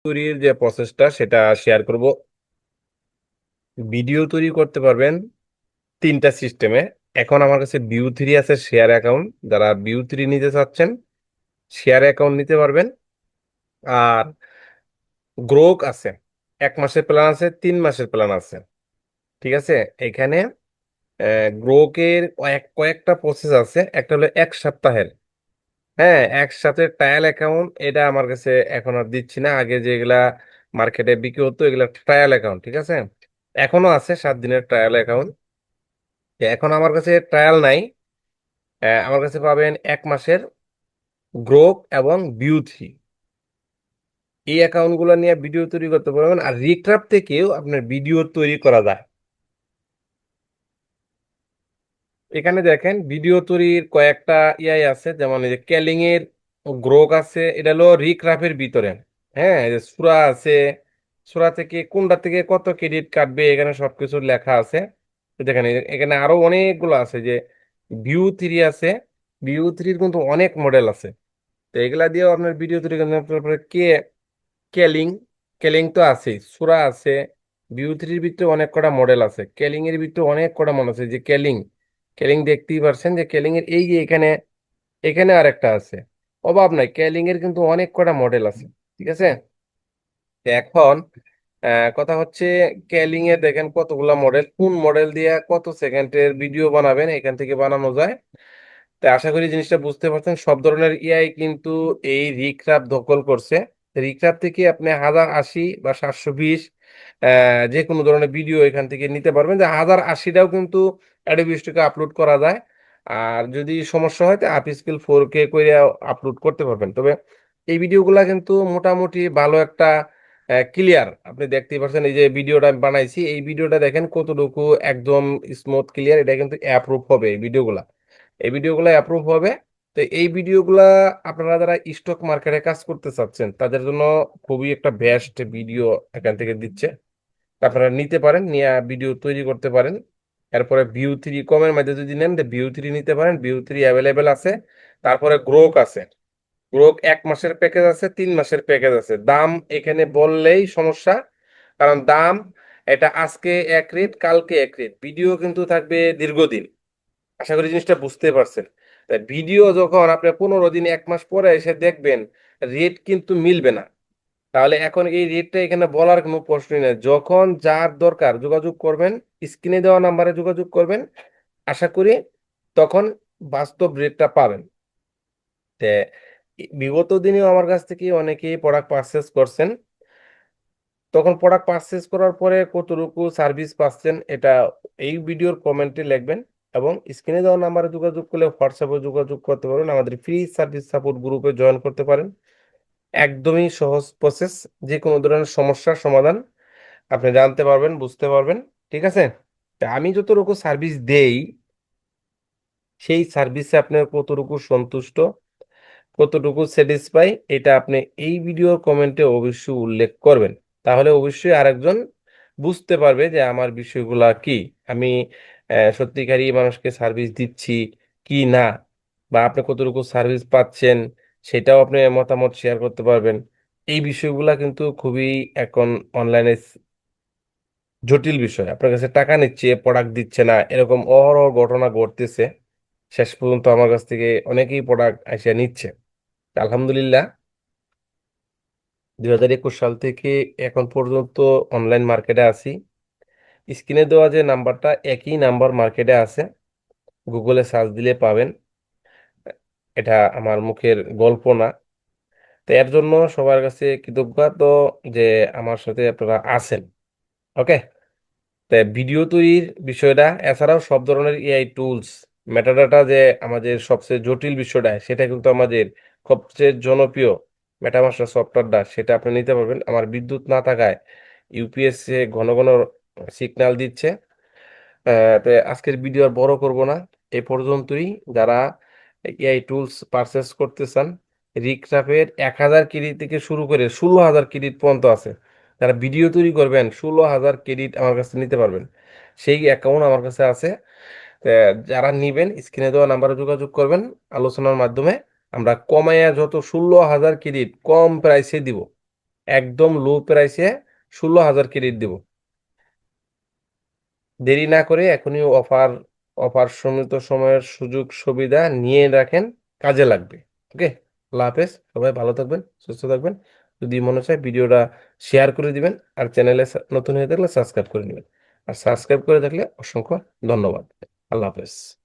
তৈরির যে প্রসেসটা সেটা শেয়ার করব। ভিডিও তৈরি করতে পারবেন তিনটা সিস্টেমে। এখন আমার কাছে ভিউ থ্রি আছে, শেয়ার অ্যাকাউন্ট। যারা ভিউ থ্রি নিতে চাচ্ছেন শেয়ার অ্যাকাউন্ট নিতে পারবেন। আর গ্রোক আছে, 1 মাসের প্ল্যান আছে, 3 মাসের প্ল্যান আছে। ঠিক আছে। এখানে গ্রোকের কয়েকটা প্রসেস আছে। একটা হলো 1 সপ্তাহের। হ্যাঁ, একসাথে ট্রায়াল অ্যাকাউন্ট, এটা আমার কাছে এখন আর দিচ্ছি না। আগে যেগুলা মার্কেটে বিক্রি হতো এগুলা ট্রায়াল অ্যাকাউন্ট। ঠিক আছে, এখনো আছে 7 দিনের ট্রায়াল অ্যাকাউন্ট। এখন আমার কাছে ট্রায়াল নাই। আমার কাছে পাবেন 1 মাসের গ্রোক এবং ভিউ থ্রি। এই অ্যাকাউন্ট গুলো নিয়ে ভিডিও তৈরি করতে পারবেন। আর রিক্রাফট থেকেও আপনার ভিডিও তৈরি করা যায়। এখানে দেখেন ভিডিও তৈরির কয়েকটা ইয়াই আছে, যেমন এই যে ক্যালিং এর গ্রোক আছে, এটা হলো রিক্রাফের ভিতরে। হ্যাঁ, এই যে সূরা আছে, সূরা থেকে কোনটা থেকে কত ক্রেডিট কাটবে এখানে সবকিছু লেখা আছে। তো দেখেন এখানে আরো অনেকগুলো আছে, যে ভিউ থ্রি আছে। ভিউ থ্রির কিন্তু অনেক মডেল আছে। তো এগুলা দিয়েও আপনার ভিডিও তৈরি করতে পারেন। তারপরে কেলিং, কেলিং তো আছেই, সূরা আছে। ভিউ থ্রির ভিতরে অনেক কটা মডেল আছে, কেলিং এর ভিতরে অনেক কটা মডেল আছে। যে কেলিং, কেলিং দেখতেই পারছেন যে কেলিং এর এই যে এখানে, এখানে আরেকটা আছে। অভাব নাই, কেলিং এর কিন্তু অনেক কটা মডেল আছে। ঠিক আছে। তো এখন কথা হচ্ছে, কেলিং এর দেখেন কতগুলা মডেল, কোন মডেল দিয়ে কত সেকেন্ডের ভিডিও বানাবেন এখান থেকে বানানো যায়। তো আশা করি জিনিসটা বুঝতে পারছেন। সব ধরনের এআই কিন্তু এই রিক্রাফট দখল করছে। রিক্রাফট থেকে আপনি 1080 বা 720 যে কোনো ধরনের ভিডিও এখান থেকে নিতে পারবেন। যে 1080টাও কিন্তু অ্যাডোবি স্টকে আপলোড করা যায়। আর যদি সমস্যা হয় তো আপস্কেল 4K করে আপলোড করতে পারবেন। তবে এই ভিডিওগুলা কিন্তু মোটামুটি ভালো একটা ক্লিয়ার। আপনি দেখতেই পাচ্ছেন, এই যে ভিডিওটা আমি বানাইছি, এই ভিডিওটা দেখেন কতটুকু একদম স্মুথ ক্লিয়ার। এটা কিন্তু অ্যাপ্রুভ হবে এই ভিডিওগুলা, এই ভিডিওগুলো অ্যাপ্রুভ হবে। তো এই ভিডিওগুলা আপনারা যারা স্টক মার্কেটে কাজ করতে চাচ্ছেন তাদের জন্য খুবই একটা বেস্ট ভিডিও এখান থেকে দিচ্ছে। আপনারা নিতে পারেন, নিয়ে ভিডিও তৈরি করতে পারেন। এরপরে ভিউ থ্রি কমের মধ্যে যদি নেন, ভিউ থ্রি নিতে পারেন, ভিউ থ্রি অ্যাভেলেবেল আছে। তারপরে গ্রোক আছে, গ্রোক 1 মাসের প্যাকেজ আছে, 3 মাসের প্যাকেজ আছে। দাম এখানে বললেই সমস্যা, কারণ দাম এটা আজকে এক রেট কালকে এক রেট, ভিডিও কিন্তু থাকবে দীর্ঘদিন। আশা করি জিনিসটা বুঝতে পারছেন। তাই ভিডিও যখন আপনি 15 দিন 1 মাস পরে এসে দেখবেন রেট কিন্তু মিলবে না। তাহলে এখন এই রেটটা এখানে বলার কোনো প্রশ্নই নেই। যখন যার দরকার যোগাযোগ করবেন, স্ক্রিনে দেওয়া নাম্বারে যোগাযোগ করবেন। আশা করি তখন বাস্তব রেটটা পাবেন। তে বিগত দিনেও আমার কাছ থেকে অনেকেই প্রোডাক্ট পারচেস করছেন। তখন প্রোডাক্ট পারচেস করার পরে কতটুকু সার্ভিস পাচ্ছেন এটা এই ভিডিওর কমেন্টে লিখবেন। এবং স্ক্রিনে দেওয়া নাম্বারে যোগাযোগ করলে হোয়াটসঅ্যাপে যোগাযোগ করতে পারেন, আমাদের ফ্রি সার্ভিস সাপোর্ট গ্রুপে জয়েন করতে পারেন। একদমই সহজ প্রসেস, যে কোনো ধরনের সমস্যার সমাধান আপনি জানতে পারবেন, বুঝতে পারবেন। ঠিক আছে। তা আমি যতটুকু সার্ভিস দেই সেই সার্ভিসে আপনার কতটুকু সন্তুষ্ট, কতটুকু স্যাটিসফাই, এটা আপনি এই ভিডিওর কমেন্টে অবশ্যই উল্লেখ করবেন। তাহলে অবশ্যই আরেকজন বুঝতে পারবে যে আমার বিষয়গুলা কি, আমি সত্যিকারই মানুষকে সার্ভিস দিচ্ছি কি না, বা আপনি কতটুকু সার্ভিস পাচ্ছেন সেটাও আপনি মতামত শেয়ার করতে পারবেন। এই বিষয়গুলা কিন্তু খুবই এখন অনলাইনে জটিল বিষয়। আপনার কাছে টাকা নিচ্ছে, প্রোডাক্ট দিচ্ছে না, এরকম অহরহ ঘটনা ঘটতেছে। শেষ পর্যন্ত আমার কাছ থেকে অনেকেই প্রোডাক্ট এসে নিচ্ছে। আলহামদুলিল্লাহ, 2021 সাল থেকে এখন পর্যন্ত অনলাইন মার্কেটে আছি। স্ক্রিনে দেওয়া যে নাম্বারটা একই নাম্বার মার্কেটে আছে, গুগলে সার্চ দিলে পাবেন। এটা আমার মুখের গল্প না। তো এর জন্য সবার কাছে কৃতজ্ঞ তো, যে আমার সাথে আপনারা আছেন। ওকে। তাই ভিডিও তৈরির বিষয়টা এছাড়াও সব ধরনের এআই টুলস, মেটাডাটা যে আমাদের সবচেয়ে জটিল বিষয়টা, সেটা কিন্তু আমাদের সবচেয়ে জনপ্রিয় মেটামাস্টার সফটওয়্যারটা, সেটা আপনি নিতে পারবেন। আমার বিদ্যুৎ না থাকায় ইউপিএস এ ঘন ঘন সিগন্যাল দিচ্ছে। তো আজকের ভিডিও আর বড় করব না, এই পর্যন্তই। যারা এআই টুলস পারচেস করতে চান, রিক্রাফের 1000 ক্রেডিট থেকে শুরু করে 16,000 ক্রেডিট পর্যন্ত আছে। যারা ভিডিও তৈরি করবেন 16,000 ক্রেডিট আমার কাছে নিতে পারবেন, সেই অ্যাকাউন্ট আমার কাছে আছে। তো যারা নিবেন স্ক্রিনে দেওয়া নাম্বারে যোগাযোগ করবেন, আলোচনার মাধ্যমে আমরা কমাইয়া যত 16,000 ক্রেডিট কম প্রাইসে দিব। একদম লো প্রাইসে 16,000 ক্রেডিট দিব। দেরি না করে এখনই অফার সীমিত সময়ের সুযোগ সুবিধা নিয়ে রাখেন, কাজে লাগবে। ওকে, আল্লাহ হাফেজ, সবাই ভালো থাকবেন, সুস্থ থাকবেন। যদি মনে চায় ভিডিওটা শেয়ার করে দিবেন, আর চ্যানেলে নতুন হয়ে থাকলে সাবস্ক্রাইব করে নেবেন। আর সাবস্ক্রাইব করে থাকলে অসংখ্য ধন্যবাদ। আল্লাহ হাফেজ।